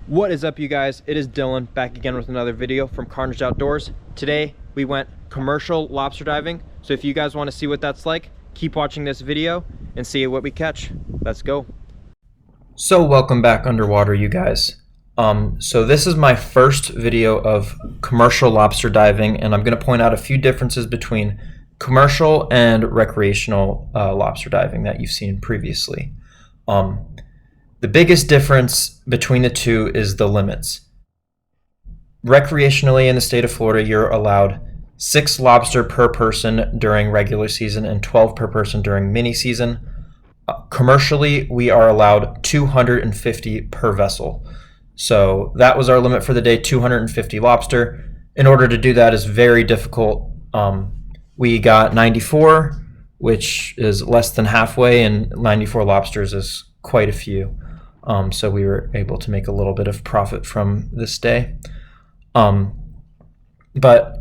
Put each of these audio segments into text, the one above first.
What is up, you guys? It is Dylan back again with another video from Carnage Outdoors. Today we went commercial lobster diving, so if you guys want to see what that's like, keep watching this video and see what we catch. Let's go. So welcome back underwater, you guys. So this is my first video of commercial lobster diving, and I'm going to point out a few differences between commercial and recreational lobster diving that you've seen previously. The biggest difference between the two is the limits. Recreationally in the state of Florida, you're allowed 6 lobster per person during regular season and 12 per person during mini season. Commercially, we are allowed 250 per vessel. So that was our limit for the day, 250 lobster. In order to do that is very difficult. We got 94, which is less than halfway, and 94 lobsters is quite a few. So we were able to make a little bit of profit from this day. But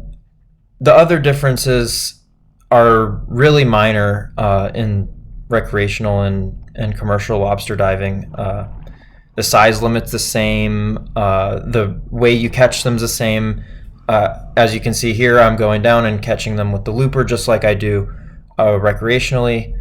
the other differences are really minor in recreational and commercial lobster diving. The size limit's the same. The way you catch them's the same. As you can see here, I'm going down and catching them with the looper just like I do recreationally.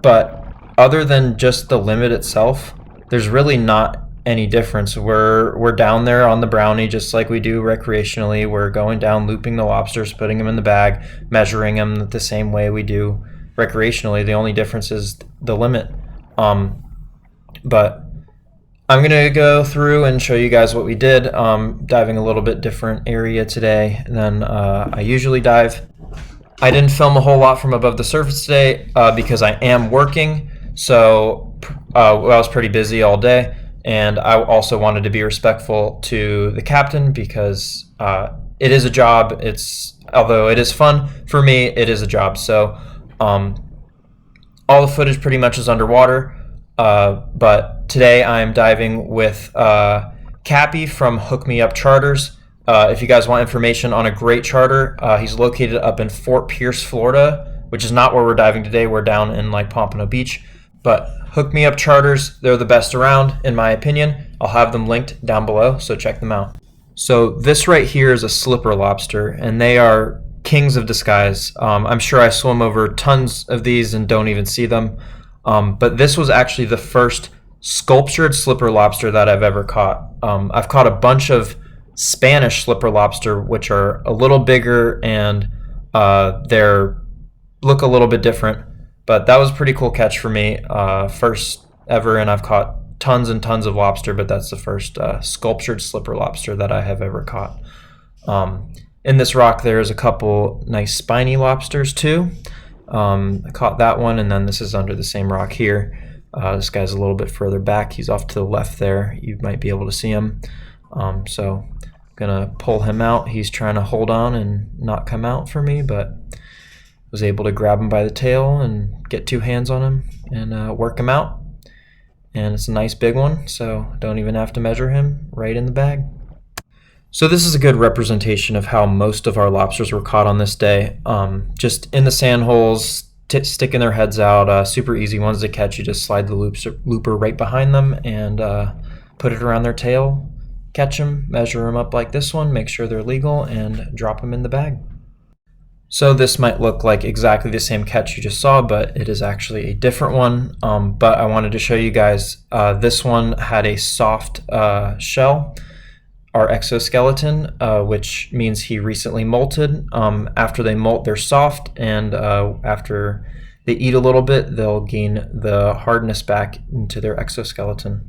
But other than just the limit itself, there's really not any difference. We're down there on the brownie just like we do recreationally. We're going down, looping the lobsters, putting them in the bag, measuring them the same way we do recreationally. The only difference is the limit. But I'm gonna go through and show you guys what we did, diving a little bit different area today than I usually dive. I didn't film a whole lot from above the surface today because I am working. So I was pretty busy all day, and I also wanted to be respectful to the captain because it is a job. Although it is fun for me, it is a job. So all the footage pretty much is underwater, but today I'm diving with Cappy from Hook Me Up Charters. If you guys want information on a great charter, he's located up in Fort Pierce, Florida, which is not where we're diving today. We're down in like Pompano Beach. But Hook Me Up Charters, they're the best around, in my opinion. I'll have them linked down below, so check them out. So this right here is a slipper lobster, and they are kings of disguise. I'm sure I swim over tons of these and don't even see them. But this was actually the first sculptured slipper lobster that I've ever caught. I've caught a bunch of Spanish slipper lobster, which are a little bigger and they look a little bit different. But that was a pretty cool catch for me, first ever, and I've caught tons and tons of lobster, but that's the first sculptured slipper lobster that I have ever caught. In this rock there's a couple nice spiny lobsters too. I caught that one, and then this is under the same rock here. This guy's a little bit further back. He's off to the left there. You might be able to see him. So I'm gonna pull him out. He's trying to hold on and not come out for me, but was able to grab him by the tail and get 2 hands on him and work him out. And it's a nice big one, so don't even have to measure him, right in the bag. So this is a good representation of how most of our lobsters were caught on this day. Just in the sand holes, sticking their heads out, super easy ones to catch. You just slide the looper right behind them and put it around their tail, catch them, measure them up like this one, make sure they're legal, and drop them in the bag. So this might look like exactly the same catch you just saw, but it is actually a different one. But I wanted to show you guys, this one had a soft shell, our exoskeleton, which means he recently molted. After they molt, they're soft, and after they eat a little bit, they'll gain the hardness back into their exoskeleton.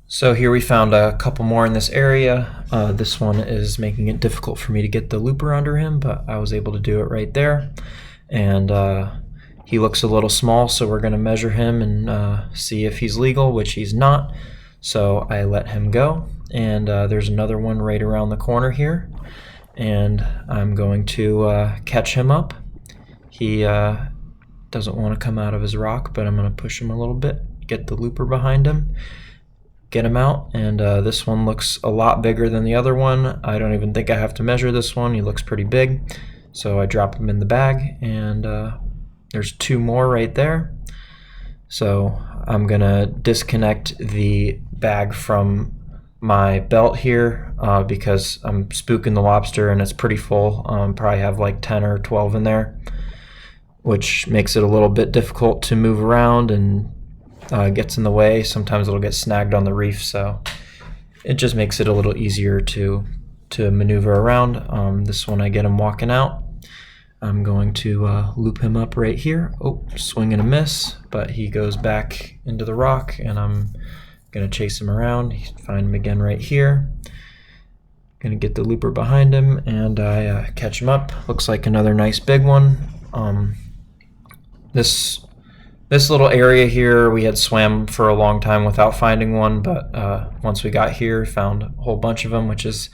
So here we found a couple more in this area. This one is making it difficult for me to get the looper under him, but I was able to do it right there. And he looks a little small, so we're going to measure him and see if he's legal, which he's not. So I let him go. And there's another one right around the corner here. And I'm going to catch him up. He doesn't want to come out of his rock, but I'm going to push him a little bit, get the looper behind him, get him out. And this one looks a lot bigger than the other one. I don't even think I have to measure this one. He looks pretty big. So I drop him in the bag, and there's 2 more right there. So I'm gonna disconnect the bag from my belt here because I'm spooking the lobster and it's pretty full. Probably have like 10 or 12 in there, which makes it a little bit difficult to move around and gets in the way. Sometimes it'll get snagged on the reef, so it just makes it a little easier to maneuver around. This one I get him walking out. I'm going to loop him up right here. Oh, swing and a miss, but he goes back into the rock, and I'm going to chase him around, find him again right here. Going to get the looper behind him, and I catch him up. Looks like another nice big one. This little area here, we had swam for a long time without finding one, but once we got here, found a whole bunch of them, which is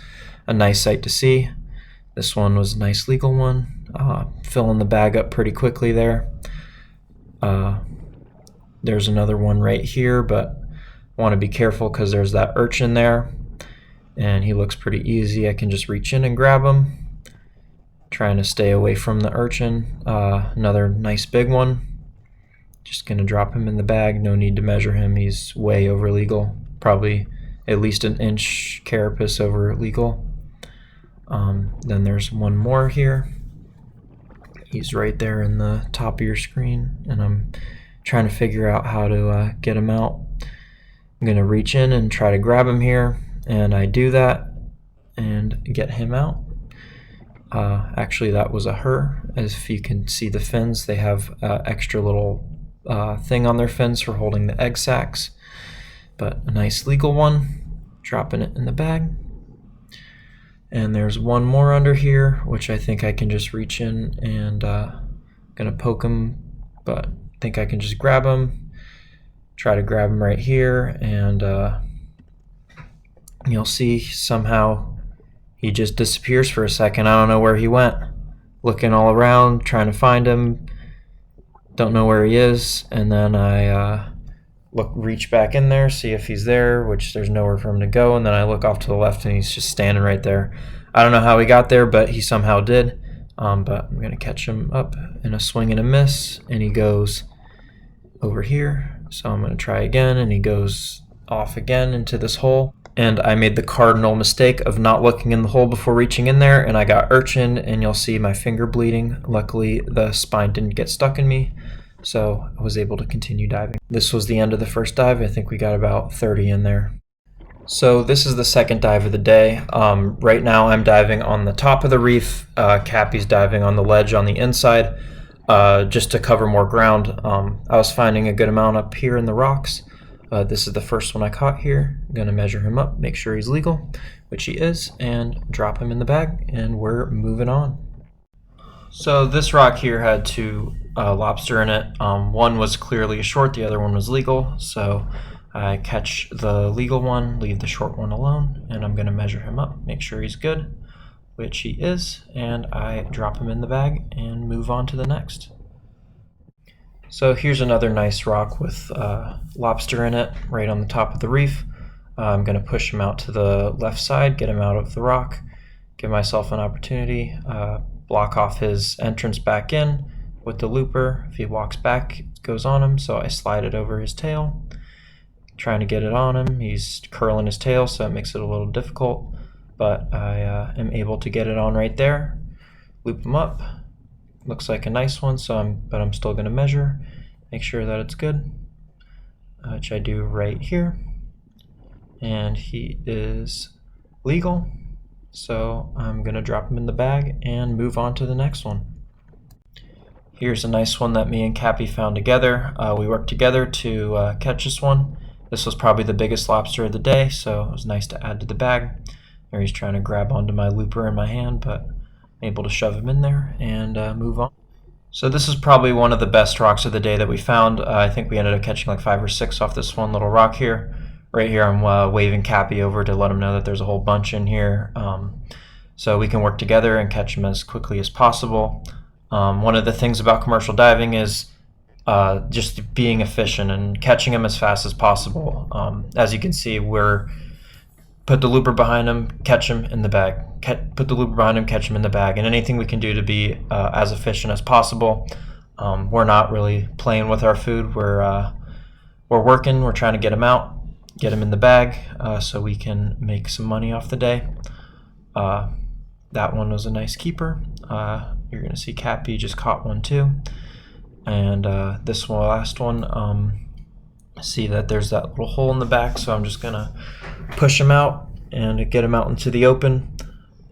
a nice sight to see. This one was a nice legal one. Filling the bag up pretty quickly there. There's another one right here, but want to be careful because there's that urchin there, and he looks pretty easy. I can just reach in and grab him. Trying to stay away from the urchin. Another nice big one. Just gonna drop him in the bag. No need to measure him. He's way over legal. Probably at least an inch carapace over legal. Then there's one more here. He's right there in the top of your screen, and I'm trying to figure out how to get him out. I'm gonna reach in and try to grab him here, and I do that and get him out. Actually, that was a her. As if you can see the fins, they have extra little thing on their fins for holding the egg sacs. But a nice legal one. Dropping it in the bag. And there's one more under here, which I think I can just reach in and gonna poke him, but I think I can just grab him. Try to grab him right here, and you'll see somehow he just disappears for a second. I don't know where he went. Looking all around, trying to find him. Don't know where he is, and then I reach back in there, see if he's there, which there's nowhere for him to go, and then I look off to the left and he's just standing right there. I don't know how he got there, but he somehow did. But I'm going to catch him up in a swing and a miss, and he goes over here. So I'm going to try again, and he goes off again into this hole. And I made the cardinal mistake of not looking in the hole before reaching in there, and I got urchin, and you'll see my finger bleeding. Luckily, the spine didn't get stuck in me, so I was able to continue diving. This was the end of the first dive. I think we got about 30 in there. So this is the second dive of the day. Right now I'm diving on the top of the reef. Cappy's diving on the ledge on the inside, just to cover more ground. I was finding a good amount up here in the rocks. This is the first one I caught here. I'm going to measure him up, make sure he's legal, which he is, and drop him in the bag, and we're moving on. So this rock here had two lobster in it. One was clearly a short, the other one was legal. So I catch the legal one, leave the short one alone, and I'm going to measure him up, make sure he's good, which he is, and I drop him in the bag and move on to the next. So here's another nice rock with lobster in it, right on the top of the reef. I'm going to push him out to the left side, get him out of the rock, give myself an opportunity, block off his entrance back in with the looper. If he walks back, it goes on him, so I slide it over his tail, trying to get it on him. He's curling his tail, so it makes it a little difficult, but I am able to get it on right there, loop him up. Looks like a nice one, so I'm still going to measure, make sure that it's good, which I do right here, and he is legal. So I'm going to drop him in the bag and move on to the next one. Here's a nice one that me and Cappy found together. We worked together to catch this one. This was probably the biggest lobster of the day, so it was nice to add to the bag. There he's trying to grab onto my looper in my hand, but I'm able to shove him in there and move on. So this is probably one of the best rocks of the day that we found. I think we ended up catching like 5 or 6 off this one little rock here. Right here I'm waving Cappy over to let him know that there's a whole bunch in here, so we can work together and catch them as quickly as possible. One of the things about commercial diving is just being efficient and catching them as fast as possible. As you can see, we're put the looper behind him, catch him in the bag, put the looper behind him, catch him in the bag, and anything we can do to be as efficient as possible. We're not really playing with our food. We're working, we're trying to get him out. get him in the bag so we can make some money off the day. That one was a nice keeper. You're going to see Cappy just caught one too. And this one, last one, see that there's that little hole in the back, so I'm just going to push him out and get him out into the open.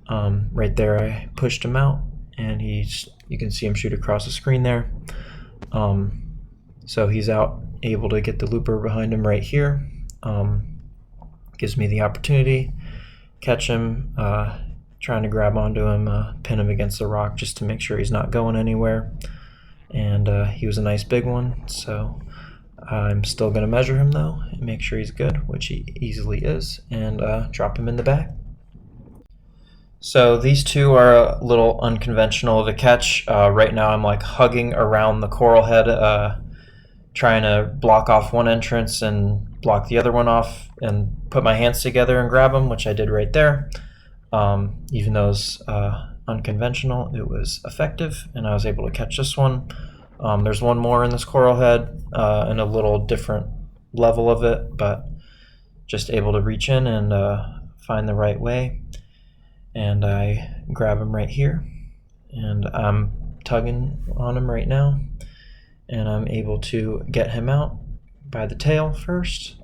Right there I pushed him out, and you can see him shoot across the screen there. So he's out, able to get the looper behind him right here. Gives me the opportunity, catch him, trying to grab onto him, pin him against the rock just to make sure he's not going anywhere. And he was a nice big one, so I'm still going to measure him though and make sure he's good, which he easily is, and drop him in the bag. So these two are a little unconventional of a catch. Right now I'm like hugging around the coral head, trying to block off one entrance and block the other one off and put my hands together and grab them, which I did right there. Even though it was unconventional, it was effective, and I was able to catch this one. There's one more in this coral head, and a little different level of it, but just able to reach in and find the right way. And I grab him right here, and I'm tugging on him right now, and I'm able to get him out by the tail first.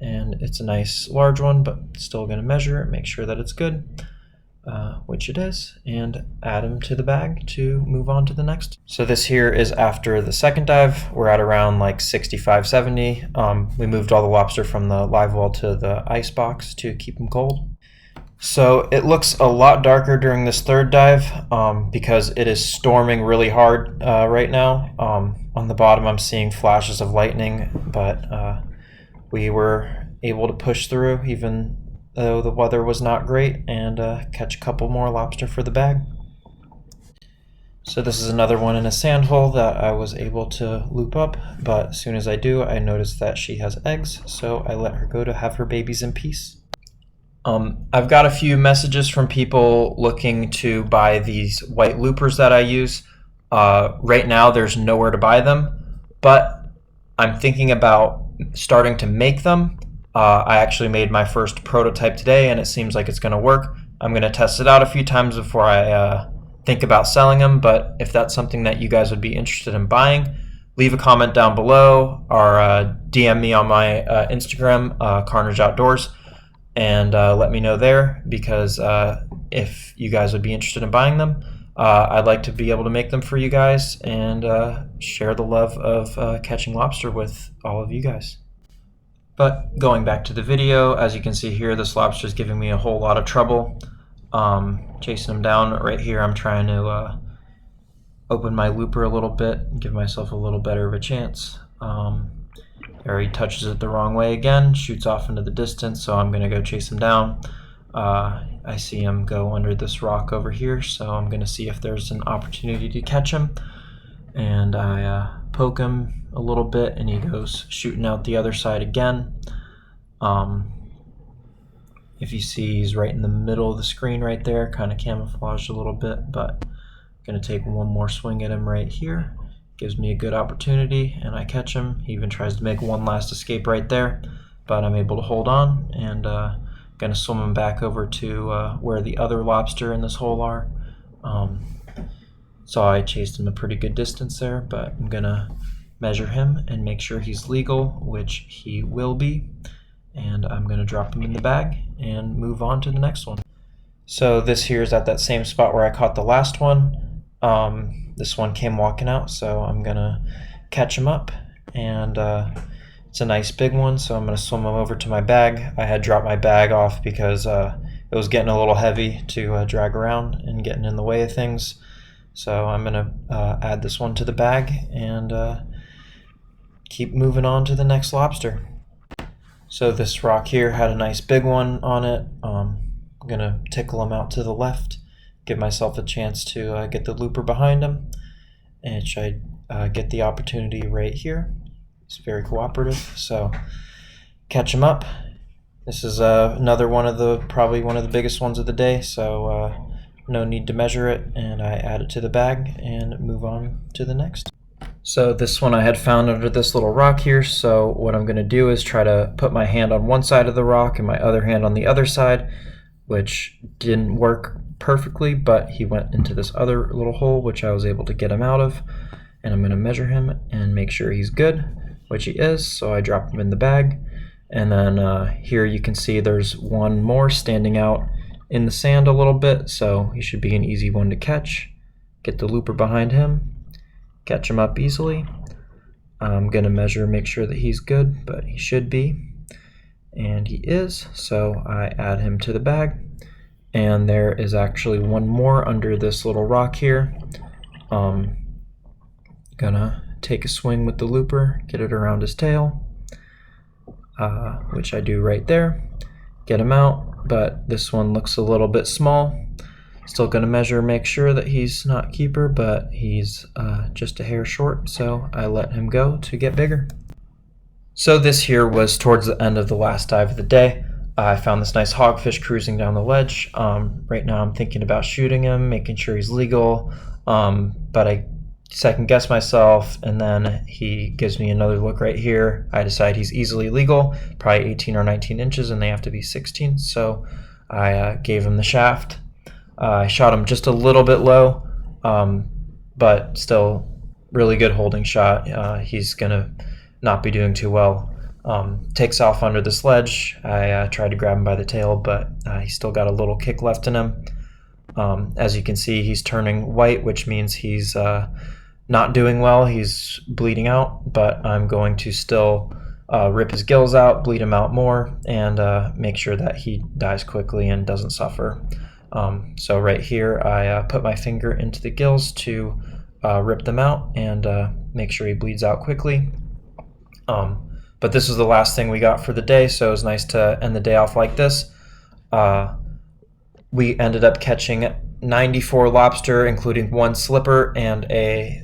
And it's a nice large one, but still going to measure it, make sure that it's good, which it is, and add him to the bag to move on to the next. So this here is after the second dive. We're at around like 65, 70. We moved all the lobster from the live well to the ice box to keep them cold. So it looks a lot darker during this third dive because it is storming really hard right now. On the bottom I'm seeing flashes of lightning, but we were able to push through even though the weather was not great, and catch a couple more lobster for the bag. So this is another one in a sand hole that I was able to loop up, but as soon as I do, I notice that she has eggs, so I let her go to have her babies in peace. I've got a few messages from people looking to buy these white loopers that I use. Right now there's nowhere to buy them, but I'm thinking about starting to make them. I actually made my first prototype today, and it seems like it's going to work. I'm going to test it out a few times before I think about selling them, but if that's something that you guys would be interested in buying, leave a comment down below or DM me on my Instagram, Carnage Outdoors, and let me know there, because if you guys would be interested in buying them, I'd like to be able to make them for you guys and share the love of catching lobster with all of you guys. But going back to the video, as you can see here, this lobster is giving me a whole lot of trouble. Chasing him down right here, I'm trying to open my looper a little bit and give myself a little better of a chance. There he touches it the wrong way again, shoots off into the distance, so I'm going to go chase him down. I see him go under this rock over here, so I'm going to see if there's an opportunity to catch him. And I poke him a little bit, and he goes shooting out the other side again. If you see, he's right in the middle of the screen right there, kind of camouflaged a little bit, but I'm going to take one more swing at him right here. Gives me a good opportunity, and I catch him. He even tries to make one last escape right there, but I'm able to hold on, and going to swim him back over to where the other lobster in this hole are. So I chased him a pretty good distance there, but I'm going to measure him and make sure he's legal, which he will be, and I'm going to drop him in the bag and move on to the next one. So this here is at that same spot where I caught the last one. This one came walking out, so I'm going to catch him up, and it's a nice big one, so I'm going to swim him over to my bag. I had dropped my bag off because it was getting a little heavy to drag around and getting in the way of things. So I'm going to add this one to the bag and keep moving on to the next lobster. So this rock here had a nice big one on it. I'm going to tickle him out to the left, give myself a chance to get the looper behind him, and should I get the opportunity right here. It's very cooperative, so catch him up. This is another one of the, probably one of the biggest ones of the day, so no need to measure it, and I add it to the bag and move on to the next. So this one I had found under this little rock here, so what I'm going to do is try to put my hand on one side of the rock and my other hand on the other side, which didn't work perfectly, but he went into this other little hole, which I was able to get him out of. And I'm going to measure him and make sure he's good, which he is, so I drop him in the bag. And then here you can see there's one more standing out in the sand a little bit, so he should be an easy one to catch. Get the looper behind him, catch him up easily. I'm going to measure, make sure that he's good, but he should be. And he is, so I add him to the bag. And there is actually one more under this little rock here. Gonna take a swing with the looper, get it around his tail, which I do right there. Get him out, but this one looks a little bit small. Still gonna measure, make sure that he's not keeper, but he's just a hair short, so I let him go to get bigger. So this here was towards the end of the last dive of the day. I found this nice hogfish cruising down the ledge. Right now I'm thinking about shooting him, making sure he's legal, but I second guess myself, and then he gives me another look right here. I decide he's easily legal, probably 18 or 19 inches, and they have to be 16, so I gave him the shaft. I shot him just a little bit low, but still really good holding shot. He's gonna not be doing too well. Takes off under the sledge. I tried to grab him by the tail, but he's still got a little kick left in him. As you can see, he's turning white, which means he's not doing well. He's bleeding out, but I'm going to still rip his gills out, bleed him out more, and make sure that he dies quickly and doesn't suffer. So right here, I put my finger into the gills to rip them out and make sure he bleeds out quickly. But this was the last thing we got for the day, so it was nice to end the day off like this. We ended up catching 94 lobster, including one slipper and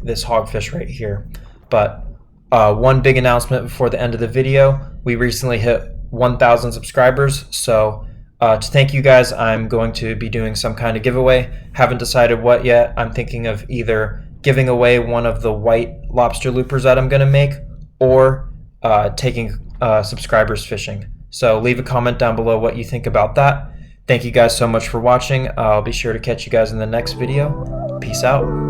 this hogfish right here. But one big announcement before the end of the video: we recently hit 1,000 subscribers, so to thank you guys, I'm going to be doing some kind of giveaway. Haven't decided what yet. I'm thinking of either giving away one of the white lobster loopers that I'm going to make, or taking subscribers fishing. So leave a comment down below what you think about that. Thank you guys so much for watching. I'll be sure to catch you guys in the next video. Peace out.